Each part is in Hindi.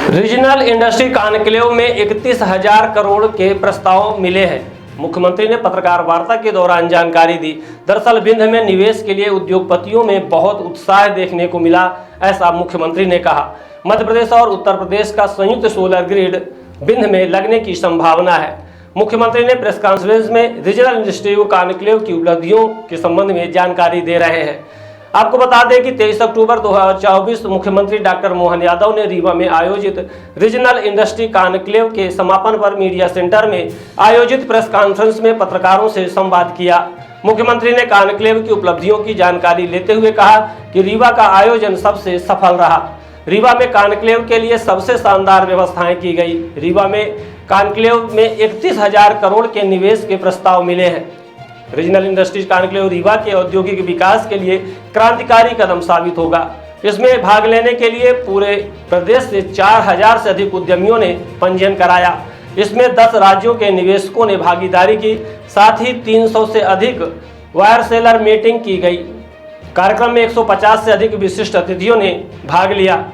रीजनल इंडस्ट्री कॉन्क्लेव में 31,000 करोड़ के प्रस्ताव मिले हैं। मुख्यमंत्री ने पत्रकार वार्ता के दौरान जानकारी दी। दरअसल विंध्य में निवेश के लिए उद्योगपतियों में बहुत उत्साह देखने को मिला, ऐसा मुख्यमंत्री ने कहा। मध्य प्रदेश और उत्तर प्रदेश का संयुक्त सोलर ग्रिड विंध्य में लगने की संभावना है। मुख्यमंत्री ने प्रेस कॉन्फ्रेंस में रीजनल इंडस्ट्री कॉन्क्लेव की उपलब्धियों के संबंध में जानकारी दे रहे हैं। आपको बता दें कि 23 अक्टूबर 2024 मुख्यमंत्री डॉक्टर मोहन यादव ने रीवा में आयोजित रीजनल इंडस्ट्री कॉन्क्लेव के समापन पर मीडिया सेंटर में आयोजित प्रेस कॉन्फ्रेंस में पत्रकारों से संवाद किया। मुख्यमंत्री ने कॉन्क्लेव की उपलब्धियों की जानकारी लेते हुए कहा कि रीवा का आयोजन सबसे सफल रहा। रीवा में कॉन्क्लेव के लिए सबसे शानदार व्यवस्थाएं की गई। रीवा में कॉन्क्लेव में 31,000 करोड़ के निवेश के प्रस्ताव मिले हैं। रीजनल इंडस्ट्रीज कॉन्क्लेव रीवा के औद्योगिक विकास के लिए क्रांतिकारी कदम साबित होगा। इसमें भाग लेने के लिए पूरे प्रदेश से 4,000 से अधिक उद्यमियों ने पंजीयन कराया। इसमें 10 राज्यों के निवेशकों ने भागीदारी की, साथ ही 300 से अधिक वायर सेलर मीटिंग की गई। कार्यक्रम में 150 से अधिक विशिष्ट अतिथियों ने भाग लिया।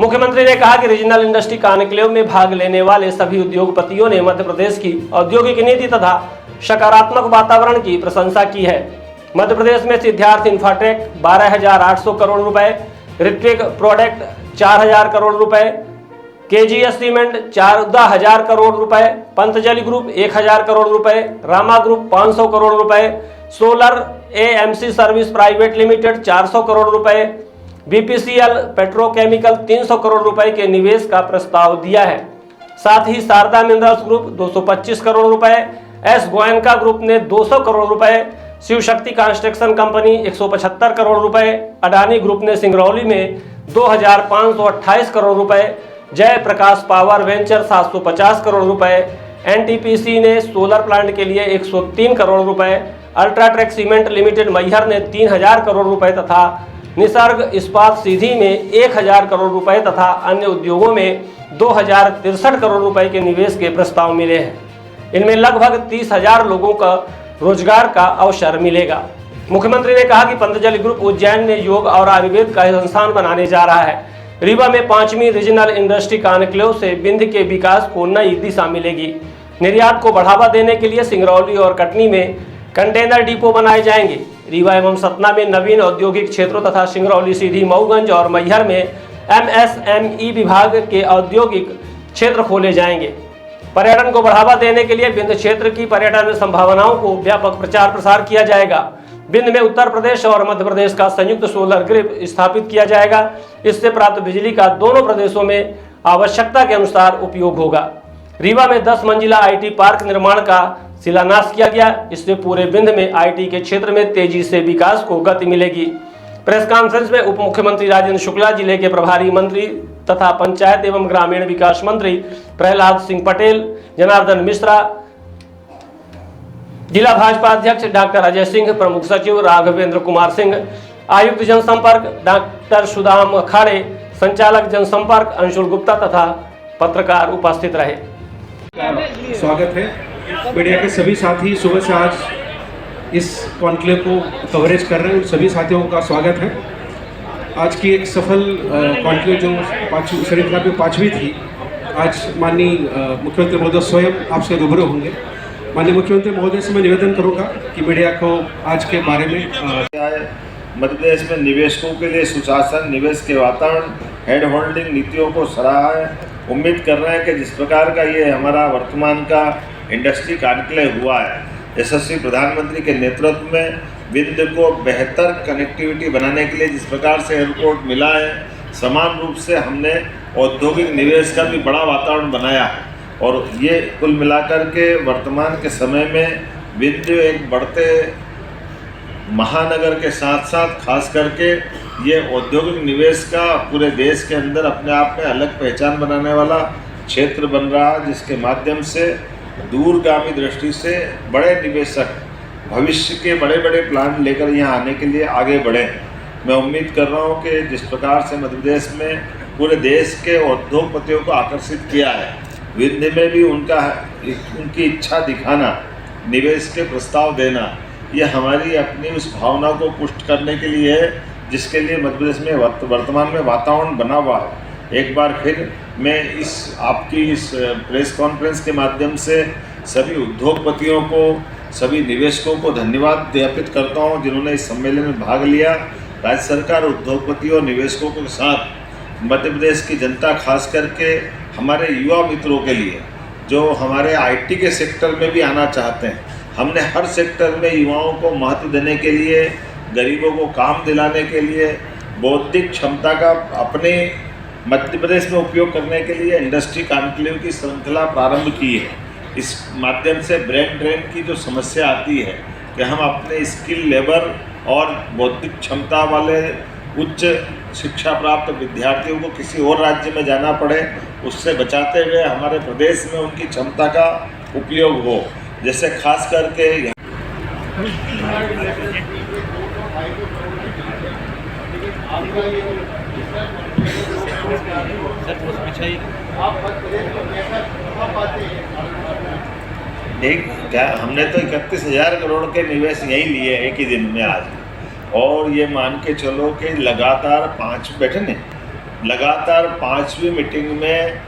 मुख्यमंत्री ने कहा कि रीजनल इंडस्ट्री कॉन्क्लेव में भाग लेने वाले सभी उद्योगपतियों ने मध्य प्रदेश की औद्योगिक नीति तथा सकारात्मक वातावरण की प्रशंसा की है। मध्य प्रदेश में सिद्धार्थ इंफ्राटेक 12,800 करोड़ रुपए, ऋत्विक प्रोडक्ट 4,000 करोड़ रुपए, केजीएस सीमेंट 14,000 करोड़ रुपए, पंतजलि ग्रुप 1,000 करोड़ रुपए, रामा ग्रुप 500 करोड़ रुपए, solar AMC service private limited 400 crore रुपए, बीपीसीएल पेट्रोकेमिकल 300 करोड़ रुपए के निवेश का प्रस्ताव दिया है। साथ ही शारदा मिनरल्स ग्रुप 225 करोड़ रुपए, एस गोयनका ग्रुप ने 200 करोड़ रुपए, शिव शक्ति कंस्ट्रक्शन कंपनी 175 करोड़ रुपए, अडानी ग्रुप ने सिंगरौली में 2,528 करोड़ रुपए, जय प्रकाश पावर वेंचर 750 करोड़ रुपए, एनटीपीसी ने सोलर प्लांट के लिए 103 करोड़ रुपए, अल्ट्राटेक सीमेंट लिमिटेड मैहर ने 3,000 करोड़ रुपए तथा निसर्ग इस्पात सीधी में 1,000 करोड़ रुपए तथा अन्य उद्योगों में 2,063 करोड़ रुपए के निवेश के प्रस्ताव मिले हैं। इनमें लगभग 30,000 लोगों का रोजगार का अवसर मिलेगा। मुख्यमंत्री ने कहा कि पंतजलि ग्रुप उज्जैन में योग और आयुर्वेद का संस्थान बनाने जा रहा है। रीवा में 5वीं रीजनल इंडस्ट्री कॉन्क्लेव से विंध्य के विकास को नई दिशा मिलेगी। निर्यात को बढ़ावा देने के लिए सिंगरौली और कटनी में कंटेनर डिपो बनाए जाएंगे। रीवा एवं सतना में नवीन औद्योगिक क्षेत्रों तथा सिंगरौली सीधी मऊगंज और मैहर में एमएसएमई विभाग के औद्योगिक क्षेत्र खोले जाएंगे। पर्यटन को बढ़ावा देने के लिए विंध्य क्षेत्र की पर्यटन संभावनाओं को व्यापक प्रचार प्रसार किया जाएगा। विंध्य में उत्तर प्रदेश और मध्य प्रदेश का संयुक्त सोलर ग्रिड स्थापित किया जाएगा। इससे प्राप्त बिजली का दोनों प्रदेशों में आवश्यकता के अनुसार उपयोग होगा। रीवा में 10 मंजिला आईटी पार्क निर्माण का शिलान्यास किया गया। इससे पूरे विंध्य में आईटी के क्षेत्र में तेजी से विकास को गति मिलेगी। प्रेस कॉन्फ्रेंस में उप मुख्यमंत्री राजेंद्र शुक्ला, जिले के प्रभारी मंत्री तथा पंचायत एवं ग्रामीण विकास मंत्री प्रहलाद सिंह पटेल, जनार्दन मिश्रा, जिला भाजपा अध्यक्ष डॉक्टर अजय सिंह, प्रमुख सचिव राघवेंद्र कुमार सिंह, आयुक्त जनसंपर्क डॉक्टर सुदाम अखाड़े, संचालक जनसंपर्क अंशुल गुप्ता तथा पत्रकार उपस्थित रहे। स्वागत है। मीडिया के सभी साथी सुबह से आज इस कॉन्क्लेव को कवरेज कर रहे हैं। उन सभी साथियों का स्वागत है। आज की एक सफल कॉन्क्लेव जो श्रृंखला में 5वीं थी, आज माननीय मुख्यमंत्री महोदय स्वयं आपसे रूबरू होंगे। माननीय मुख्यमंत्री महोदय से मैं निवेदन करूंगा कि मीडिया को आज के बारे में मध्य प्रदेश में निवेशकों के लिए सुशासन, निवेश के वातावरण, हेड होल्डिंग नीतियों को सराहा है। उम्मीद कर रहे हैं कि जिस प्रकार का ये हमारा वर्तमान का इंडस्ट्री कॉन्क्लेव हुआ है, यशस्वी प्रधानमंत्री के नेतृत्व में विंध्य को बेहतर कनेक्टिविटी बनाने के लिए जिस प्रकार से एयरपोर्ट मिला है, समान रूप से हमने औद्योगिक निवेश का भी बड़ा वातावरण बनाया है। और ये कुल मिलाकर के वर्तमान के समय में विंध्य एक बढ़ते महानगर के साथ साथ खास करके ये औद्योगिक निवेश का पूरे देश के अंदर अपने आप में अलग पहचान बनाने वाला क्षेत्र बन रहा है, जिसके माध्यम से दूरगामी दृष्टि से बड़े निवेशक भविष्य के बड़े बड़े प्लान लेकर यहाँ आने के लिए आगे बढ़े हैं। मैं उम्मीद कर रहा हूँ कि जिस प्रकार से मध्य प्रदेश में पूरे देश के उद्योगपतियों को आकर्षित किया है, विंध्य में भी उनकी इच्छा दिखाना, निवेश के प्रस्ताव देना, ये हमारी अपनी उस भावना को पुष्ट करने के लिए है जिसके लिए मध्य प्रदेश में वर्तमान में वातावरण बना हुआ है। एक बार फिर मैं आपकी इस प्रेस कॉन्फ्रेंस के माध्यम से सभी उद्योगपतियों को, सभी निवेशकों को धन्यवाद ज्ञापित करता हूं जिन्होंने इस सम्मेलन में भाग लिया। राज्य सरकार उद्योगपतियों और निवेशकों के साथ मध्य प्रदेश की जनता, खास करके हमारे युवा मित्रों के लिए जो हमारे आईटी के सेक्टर में भी आना चाहते हैं, हमने हर सेक्टर में युवाओं को महत्व देने के लिए, गरीबों को काम दिलाने के लिए, बौद्धिक क्षमता का अपने मध्य प्रदेश में उपयोग करने के लिए इंडस्ट्री कॉन्क्लेव की श्रृंखला प्रारंभ की है। इस माध्यम से ब्रेन ड्रेन की जो समस्या आती है कि हम अपने स्किल लेबर और बौद्धिक क्षमता वाले उच्च शिक्षा प्राप्त विद्यार्थियों को किसी और राज्य में जाना पड़े, उससे बचाते हुए हमारे प्रदेश में उनकी क्षमता का उपयोग हो। जैसे खास करके हमने तो 31,000 करोड़ के निवेश यही लिए एक ही दिन में आज, और ये मान के चलो कि लगातार 5वीं मीटिंग में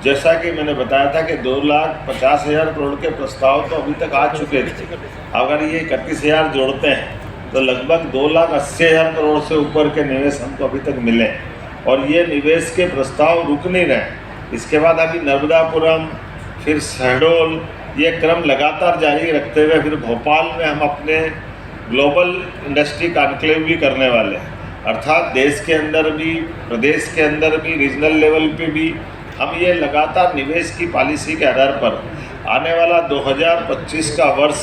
जैसा कि मैंने बताया था कि 2,50,000 करोड़ के प्रस्ताव तो अभी तक आ चुके थे। अगर ये 31,000 जोड़ते हैं तो लगभग 2,80,000 करोड़ से ऊपर के निवेश हमको अभी तक मिले, और ये निवेश के प्रस्ताव रुक नहीं रहे। इसके बाद अभी नर्मदापुरम, फिर शहडोल, ये क्रम लगातार जारी रखते हुए फिर भोपाल में हम अपने ग्लोबल इंडस्ट्री कॉन्क्लेव भी करने वाले हैं। अर्थात देश के अंदर भी, प्रदेश के अंदर भी, रीजनल लेवल पे भी हम ये लगातार निवेश की पॉलिसी के आधार पर आने वाला 2025 का वर्ष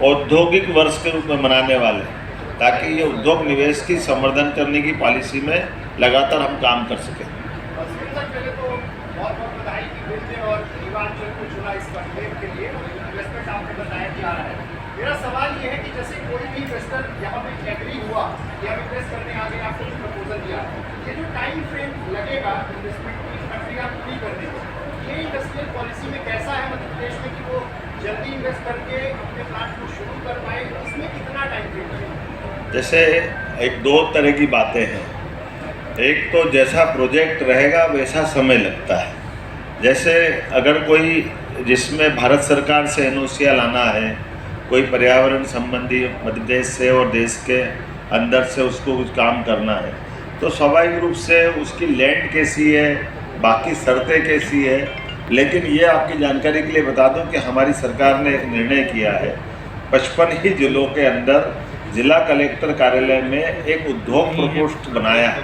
औद्योगिक वर्ष के रूप में मनाने वाले हैं, ताकि ये उद्योग निवेश की संवर्धन करने की पॉलिसी में लगातार हम काम कर सकें। मेरा सवाल ये है कि जैसे कोई भी इन्वेस्टर यहाँ पे एग्री हुआ या इन्वेस्ट करने आ गया, आपको प्रपोजल दिया, ये जो टाइम फ्रेम लगेगा इन्वेस्टमेंट की प्रक्रिया पूरी करने को, ये इंडस्ट्रियल पॉलिसी में कैसा है मध्य प्रदेश में कि वो जल्दी इन्वेस्ट करके अपने प्लांट को शुरू कर पाए, इसमें कितना टाइम फ्रेम लगेगा? जैसे एक दो तरह की बातें हैं। एक तो जैसा प्रोजेक्ट रहेगा वैसा समय लगता है। जैसे अगर कोई जिसमें भारत सरकार से एनओसी लाना है, कोई पर्यावरण संबंधी मध्य प्रदेश से और देश के अंदर से उसको कुछ काम करना है, तो स्वाभाविक रूप से उसकी लैंड कैसी है, बाकी शर्तें कैसी है। लेकिन ये आपकी जानकारी के लिए बता दूं कि हमारी सरकार ने एक निर्णय किया है, 55 ही जिलों के अंदर जिला कलेक्टर कार्यालय में एक उद्योग प्रकोष्ठ बनाया है,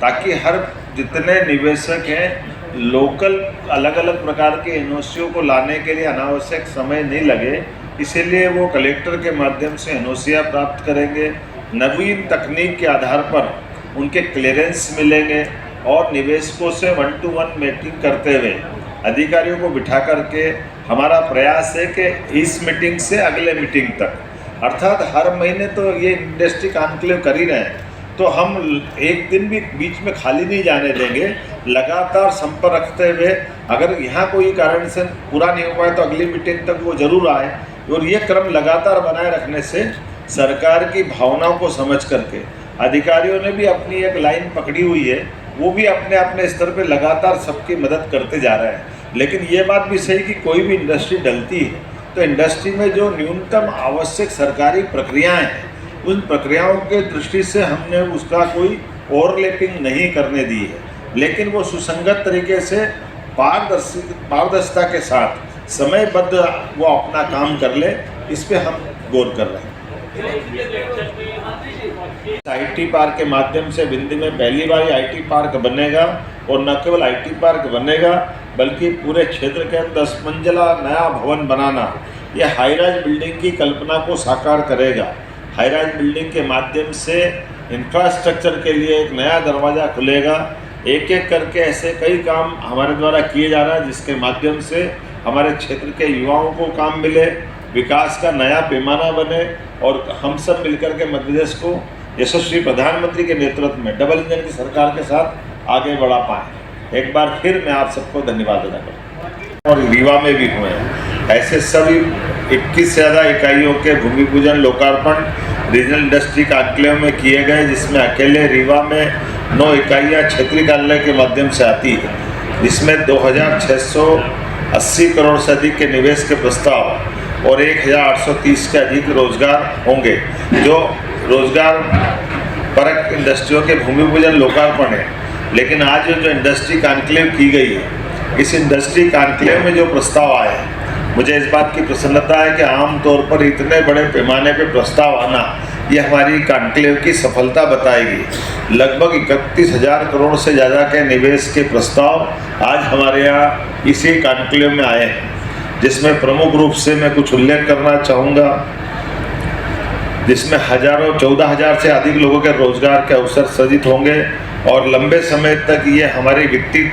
ताकि हर जितने निवेशक हैं लोकल अलग अलग प्रकार के एनओसीओं को लाने के लिए अनावश्यक समय नहीं लगे, इसीलिए वो कलेक्टर के माध्यम से एनओसीआं प्राप्त करेंगे। नवीन तकनीक के आधार पर उनके क्लियरेंस मिलेंगे, और निवेशकों से 1-to-1 मीटिंग करते हुए अधिकारियों को बिठा करके हमारा प्रयास है कि इस मीटिंग से अगले मीटिंग तक, अर्थात हर महीने तो ये इंडस्ट्री कॉन्क्लेव कर ही रहे हैं, तो हम एक दिन भी बीच में खाली नहीं जाने देंगे। लगातार संपर्क रखते हुए अगर यहाँ कोई कारण से पूरा नहीं हो पाए तो अगली मीटिंग तक वो जरूर आए, और ये क्रम लगातार बनाए रखने से सरकार की भावनाओं को समझ करके अधिकारियों ने भी अपनी एक लाइन पकड़ी हुई है, वो भी अपने अपने स्तर पे लगातार सबकी मदद करते जा रहे हैं। लेकिन ये बात भी सही कि कोई भी इंडस्ट्री डलती है तो इंडस्ट्री में जो न्यूनतम आवश्यक सरकारी प्रक्रियाएं हैं, उन प्रक्रियाओं के दृष्टि से हमने उसका कोई ओवरलैपिंग नहीं करने दी है, लेकिन वो सुसंगत तरीके से पारदर्शिता के साथ समयबद्ध वो अपना काम कर ले, इस पे हम गौर कर रहे हैं। आईटी पार्क के माध्यम से विंध्य में पहली बार आईटी पार्क बनेगा, और न केवल आईटी पार्क बनेगा बल्कि पूरे क्षेत्र के 10 मंजिला नया भवन बनाना, यह हाईराइज बिल्डिंग की कल्पना को साकार करेगा। हाईराइज बिल्डिंग के माध्यम से इंफ्रास्ट्रक्चर के लिए एक नया दरवाज़ा खुलेगा। एक एक करके ऐसे कई काम हमारे द्वारा किए जा रहा है, जिसके माध्यम से हमारे क्षेत्र के युवाओं को काम मिले, विकास का नया पैमाना बने, और हम सब मिलकर के मध्य प्रदेश को यशस्वी प्रधानमंत्री के नेतृत्व में डबल इंजन की सरकार के साथ आगे बढ़ा पाएँ। एक बार फिर मैं आप सबको धन्यवाद देना चाहूँगा। और रीवा में भी हुए हैं ऐसे सभी 21 से ज़्यादा इकाइयों के भूमि पूजन लोकार्पण रीजनल इंडस्ट्री कॉन्क्लेव में किए गए, जिसमें अकेले रीवा में 9 इकाइयाँ क्षेत्रीय कार्यालय के माध्यम से आती है, जिसमें 2680 करोड़ से अधिक के निवेश के प्रस्ताव और 1830 के अधिक रोजगार होंगे, जो रोजगार परक इंडस्ट्रियों के भूमि पूजन लोकार्पण है। लेकिन आज जो इंडस्ट्री कॉन्क्लेव की गई है, इस इंडस्ट्री कॉन्क्लेव में जो प्रस्ताव आए हैं, मुझे इस बात की प्रसन्नता है कि आमतौर पर इतने बड़े पैमाने पे प्रस्ताव आना ये हमारी कॉन्क्लेव की सफलता बताएगी। लगभग 31,000 करोड़ से ज़्यादा के निवेश के प्रस्ताव आज हमारे यहाँ इसी कॉन्क्लेव में आए हैं, जिसमें प्रमुख रूप से मैं कुछ उल्लेख करना चाहूँगा, जिसमें 14,000 से अधिक लोगों के रोजगार के अवसर सृजित होंगे और लंबे समय तक ये हमारी वित्तीय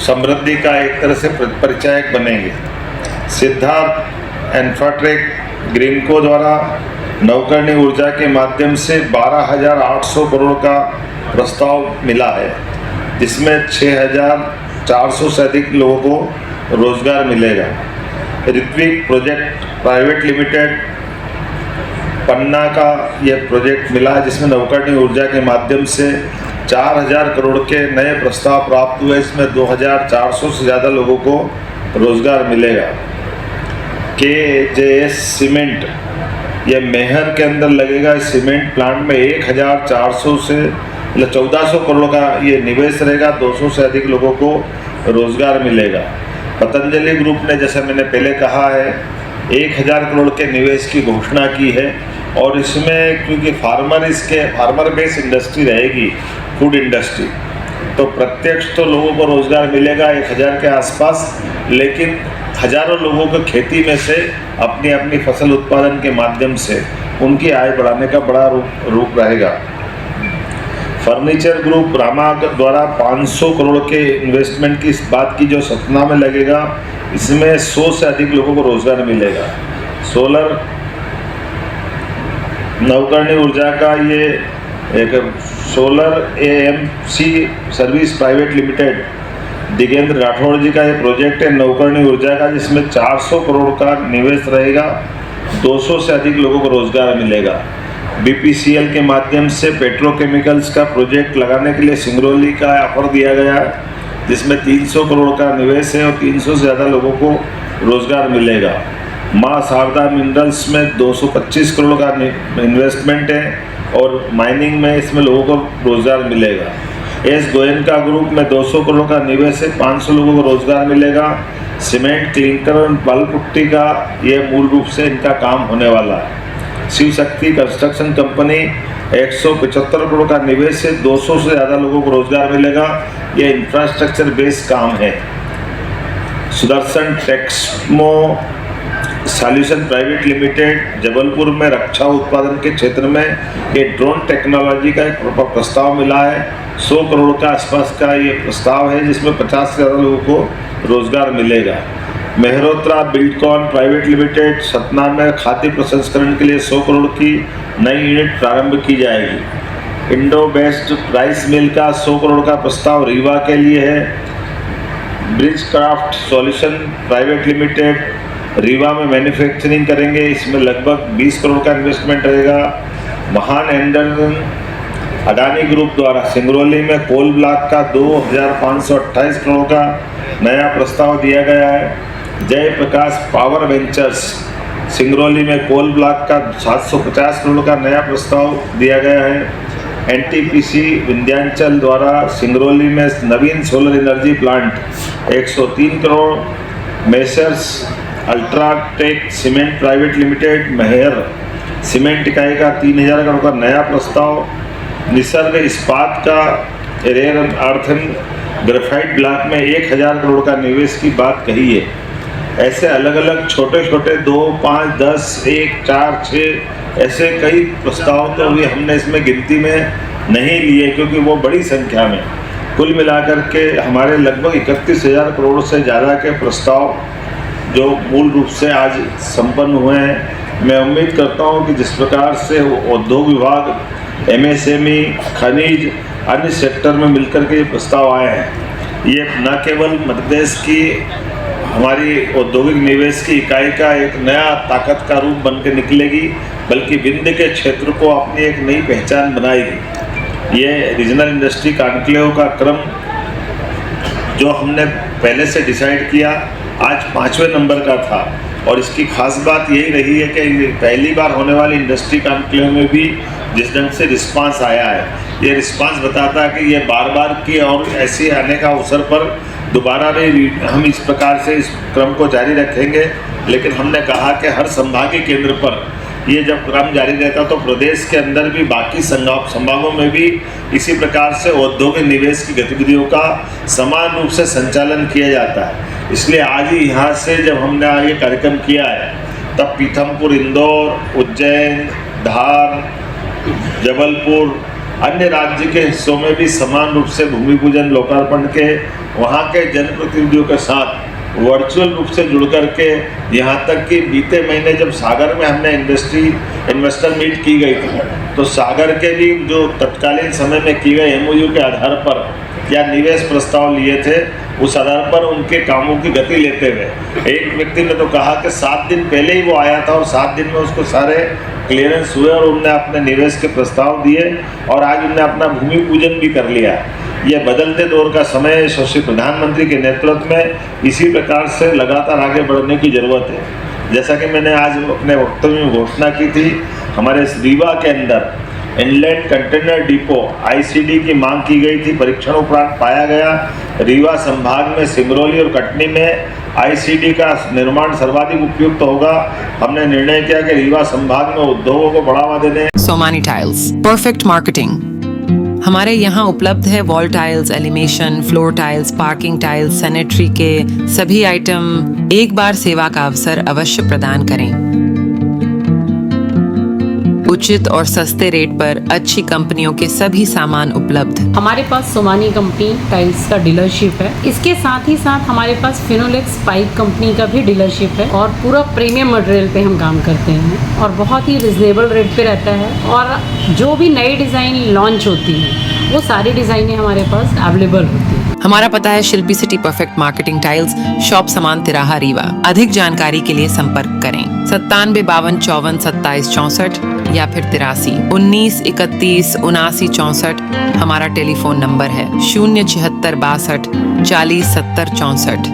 समृद्धि का एक तरह से परिचायक बनेंगे। सिद्धार्थ इन्फ्राटेक ग्रीनको द्वारा नवकरणीय ऊर्जा के माध्यम से 12,800 करोड़ का प्रस्ताव मिला है, जिसमें 6,400 से अधिक लोगों को रोजगार मिलेगा। ऋत्विक प्रोजेक्ट प्राइवेट लिमिटेड पन्ना का यह प्रोजेक्ट मिला, जिसमें नवकरणीय ऊर्जा के माध्यम से 4,000 करोड़ के नए प्रस्ताव प्राप्त हुए। इसमें 2,400 से ज़्यादा लोगों को रोजगार मिलेगा। KJS सीमेंट, यह मैहर के अंदर लगेगा। इस सीमेंट प्लांट में 1,400 से 1,400 करोड़ का ये निवेश रहेगा, 200 से अधिक लोगों को रोजगार मिलेगा। पतंजलि ग्रुप ने, जैसा मैंने पहले कहा है, 1,000 करोड़ के निवेश की घोषणा की है और इसमें क्योंकि फार्मर बेस्ड इंडस्ट्री रहेगी, फूड इंडस्ट्री, तो प्रत्यक्ष तो लोगों को रोजगार मिलेगा 1,000 के आसपास, लेकिन हजारों लोगों को खेती में से अपनी अपनी फसल उत्पादन के माध्यम से उनकी आय बढ़ाने का बड़ा रूप रहेगा। फर्नीचर ग्रुप रामा द्वारा 500 करोड़ के इन्वेस्टमेंट की इस बात की जो सतना में लगेगा, इसमें 100 से अधिक लोगों को रोजगार मिलेगा। सोलर नवकरणीय ऊर्जा का ये एक solar AMC service private limited Digendra Rathore ji का ये प्रोजेक्ट है नवकरणीय ऊर्जा का, जिसमें 400 करोड़ का निवेश रहेगा, 200 से अधिक लोगों को रोजगार मिलेगा। BPCL के माध्यम से पेट्रोकेमिकल्स का प्रोजेक्ट लगाने के लिए सिंगरौली का ऑफर दिया गया है, जिसमें 300 करोड़ का निवेश है और 300 से ज़्यादा लोगों को रोजगार मिलेगा। माँ शारदा मिनरल्स में 225 करोड़ का इन्वेस्टमेंट है और माइनिंग में इसमें लोगों को रोजगार मिलेगा। एस गोयनका ग्रुप में 200 करोड़ का निवेश है, 500 लोगों को रोजगार मिलेगा। सीमेंट, क्लिंकर और बल्क पुट्टी का ये मूल रूप से इनका काम होने वाला है। शिव शक्ति कंस्ट्रक्शन कंपनी 175 करोड़ का निवेश है, 200 से ज़्यादा लोगों को रोजगार मिलेगा। ये इंफ्रास्ट्रक्चर बेस्ड काम है। Sudarshan Texmo solution private limited Jabalpur में रक्षा उत्पादन के क्षेत्र में ये ड्रोन टेक्नोलॉजी का एक प्रस्ताव मिला है। 100 करोड़ का आसपास का ये प्रस्ताव है, जिसमें 50 से ज़्यादा लोगों को रोजगार मिलेगा। Mehrotra Buildcon private limited Satna में खाद्य प्रसंस्करण के लिए 100 करोड़ की नई यूनिट प्रारंभ की जाएगी। इंडो बेस्ट राइस मिल का 100 करोड़ का प्रस्ताव रीवा के लिए है। Bridge craft solution private limited Rewa में मैन्युफैक्चरिंग करेंगे, इसमें लगभग 20 करोड़ का इन्वेस्टमेंट रहेगा। महान एंडरसन अडानी ग्रुप द्वारा सिंगरौली में कोल ब्लॉक का 2,528 करोड़ का नया प्रस्ताव दिया गया है। जय प्रकाश पावर वेंचर्स सिंगरौली में कोल ब्लॉक का 750 करोड़ का नया प्रस्ताव दिया गया है। NTPC विंध्याचल द्वारा सिंगरौली में नवीन solar energy plant 103 crore. Messrs UltraTech cement private limited Maihar cement इकाई का 3,000 करोड़ का नया प्रस्ताव। निसर्ग इस्पात का रेयर अर्थन ग्रेफाइट ब्लॉक में 1,000 करोड़ का निवेश की बात कही है। ऐसे अलग अलग छोटे छोटे 2, 5, 10, 1, 4, 6 ऐसे कई प्रस्ताव तो अभी हमने इसमें गिनती में नहीं लिए, क्योंकि वो बड़ी संख्या में कुल मिलाकर के हमारे लगभग 31,000 करोड़ से ज़्यादा के प्रस्ताव जो मूल रूप से आज संपन्न हुए हैं। मैं उम्मीद करता हूं कि जिस प्रकार से उद्योग विभाग, MSME, खनिज, अन्य सेक्टर में मिलकर के ये प्रस्ताव आए हैं, ये न केवल मध्य प्रदेश की हमारी औद्योगिक निवेश की इकाई का एक नया ताकत का रूप बन के निकलेगी, बल्कि विंध्य के क्षेत्र को अपनी एक नई पहचान बनाएगी। ये रीजनल इंडस्ट्री कॉन्क्लेव का क्रम जो हमने पहले से डिसाइड किया आज 5वें नंबर का था और इसकी खास बात यही रही है कि पहली बार होने वाली इंडस्ट्री कॉन्क्लेव में भी जिस ढंग से रिस्पांस आया है, ये रिस्पांस बताता है कि ये बार बार की और ऐसे आने का अवसर पर दोबारा भी हम इस प्रकार से इस क्रम को जारी रखेंगे। लेकिन हमने कहा कि हर संभागीय केंद्र पर ये जब क्रम जारी रहता तो प्रदेश के अंदर भी बाकी संभागों में भी इसी प्रकार से औद्योगिक निवेश की गतिविधियों का समान रूप से संचालन किया जाता है। इसलिए आज ही यहाँ से जब हमने ये कार्यक्रम किया है तब पीथमपुर, इंदौर, उज्जैन, धार, जबलपुर, अन्य राज्य के हिस्सों में भी समान रूप से भूमि पूजन लोकार्पण के वहाँ के जनप्रतिनिधियों के साथ वर्चुअल रूप से जुड़ करके यहाँ तक कि बीते महीने जब सागर में हमने इन्वेस्टर मीट की गई थी तो सागर के भी जो तत्कालीन समय में की गए MOU के आधार पर या निवेश प्रस्ताव लिए थे उस आधार पर उनके कामों की गति लेते हुए एक व्यक्ति ने तो कहा कि 7 दिन पहले ही वो आया था और 7 दिन में उसको सारे क्लियरेंस हुए और उनने अपने निवेश के प्रस्ताव दिए और आज उनने अपना भूमि पूजन भी कर लिया। यह बदलते दौर का समय है। यशस्वी प्रधानमंत्री के नेतृत्व में इसी प्रकार से लगातार आगे बढ़ने की ज़रूरत है। जैसा कि मैंने आज अपने वक्तव्य में घोषणा की थी, हमारे रीवा के अंदर इनलैंड कंटेनर डिपो ICD की मांग की गई थी। परीक्षण उपरांत पाया गया रीवा संभाग में सिंगरौली और कटनी में ICD का निर्माण सर्वाधिक उपयुक्त होगा। हमने निर्णय किया कि रीवा संभाग में उद्योगों को बढ़ावा देने सोमानी टाइल्स परफेक्ट मार्केटिंग। हमारे यहाँ उपलब्ध है wall tiles, elevation, floor tiles, parking tiles, sanitary के सभी आइटम। एक बार सेवा का अवसर अवश्य प्रदान करें। उचित और सस्ते रेट पर अच्छी कंपनियों के सभी सामान उपलब्ध। हमारे पास सोमानी कंपनी टाइल्स का डीलरशिप है। इसके साथ ही साथ हमारे पास फिनोलेक्स पाइप कंपनी का भी डीलरशिप है और पूरा प्रीमियम मटेरियल पे हम काम करते हैं और बहुत ही रिजनेबल रेट पे रहता है। और जो भी नई डिज़ाइन लॉन्च होती है वो सारी डिज़ाइनें हमारे पास अवेलेबल होती है। हमारा पता है Shilpi city perfect marketing tiles, shop Samaan Tiraha, Rewa. अधिक जानकारी के लिए संपर्क करें 97 52 54 27 64 या फिर 83 19 31 79 64। हमारा टेलीफोन नंबर है 076 62 40 70 64।